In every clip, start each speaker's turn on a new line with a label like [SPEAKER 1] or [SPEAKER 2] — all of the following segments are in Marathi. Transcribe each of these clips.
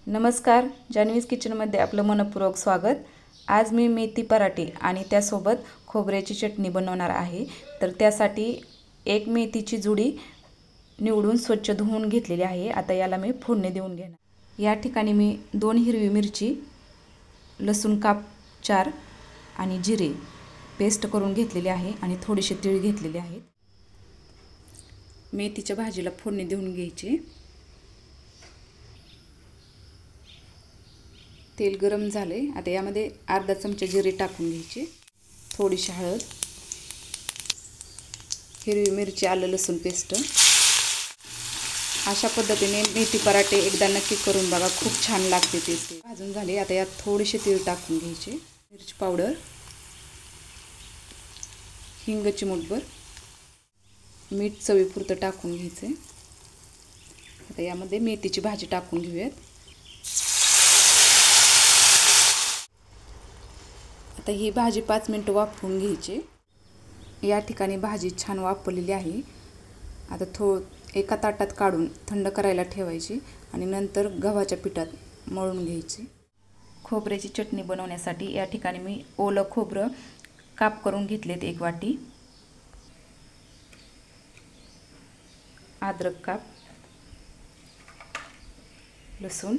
[SPEAKER 1] नमस्कार, जान्हवीज किचनमध्ये आपलं मनपूर्वक स्वागत। आज मी मेथी पराठे आणि त्यासोबत खोबऱ्याची चटणी बनवणार आहे। तर त्यासाठी एक मेथीची जुडी निवडून स्वच्छ धुवून घेतलेली आहे। आता याला मी फोडणी देऊन घेणार। या ठिकाणी मी 2 हिरवी मिरची, लसूण काप 4 आणि जिरे पेस्ट करून घेतलेले आहे आणि थोडेसे तीळ घेतलेले आहेत। मेथीच्या भाजीला फोडणी देऊन घ्यायची। तेल गरम झाले। आता यामध्ये अर्धा चमचा जिरे टाकून घ्यायचे, थोडीशी हळद, हिरवी मिरची, आलं लसूण पेस्ट। अशा पद्धतीने मेथी पराठे एकदा नक्की करून बघा, खूप छान लागते ते। भाजून झाले। आता यात थोडेसे तीळ टाकून घ्यायचे, मिरची पावडर, हिंग चिमूटभर, मीठ चवीपुरतं टाकून घ्यायचे। आता यामध्ये मेथीची भाजी टाकून घेऊयात। आता ही भाजी 5 मिनिटं वाफवून घ्यायची। या ठिकाणी भाजी छान वाफवलेली आहे। आता एका ताटात काढून थंड करायला ठेवायची आणि नंतर गव्हाच्या पिठात मळून घ्यायची। खोबऱ्याची चटणी बनवण्यासाठी या ठिकाणी मी ओलं खोबरं काप करून घेतलेत 1 वाटी, अद्रक काप, लसूण,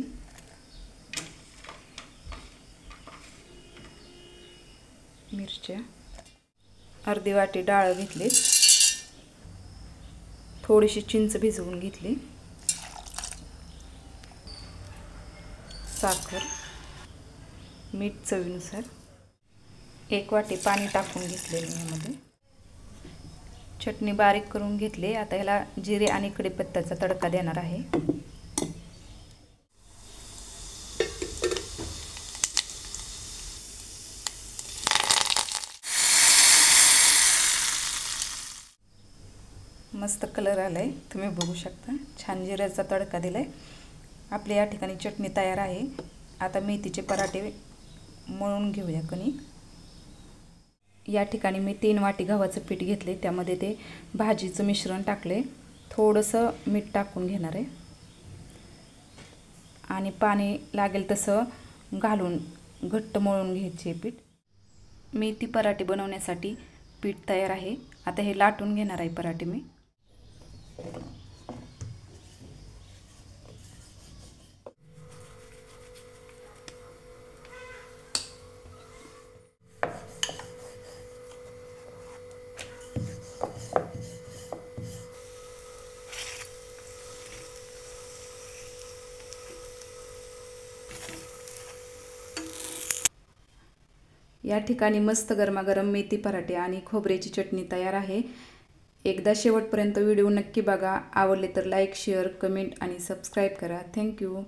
[SPEAKER 1] मिरच्या, अर्धी वाटी डाळ घेतली, थोडीशी चिंच भिजवून घेतली, साखर, मीठ चवीनुसार, 1 वाटी पाणी टाकून घेतले यामध्ये। चटणी बारीक करून घेतली। आता याला जिरे आणि कढीपत्त्याचा तडका देणार आहे। मस्त कलर आलाय, तुम्ही बघू शकता। छान जिऱ्याचा तडका दिलाय। आपल्या या ठिकाणी चटणी तयार आहे। आता मेथीचे पराठे मळून घेऊया कणिक। या ठिकाणी मी 3 वाटी गव्हाचं पीठ घेतले, त्यामध्ये ते भाजीचं मिश्रण टाकले, थोडंसं मीठ टाकून घेणार आहे आणि पाणी लागेल तसं घालून घट्ट मळून घ्यायचे पीठ। मेथी पराठे बनवण्यासाठी पीठ तयार आहे। आता हे लाटून घेणार आहे पराठे मी। या ठिकाणी मस्त गरमागरम मेथी पराठे आणि खोबऱ्याची चटणी तयार आहे। एकदा शेवटपर्यंत व्हिडिओ नक्की बघा। आवडले तर लाईक, शेअर, कमेंट आणि सबस्क्राईब करा। थँक्यू।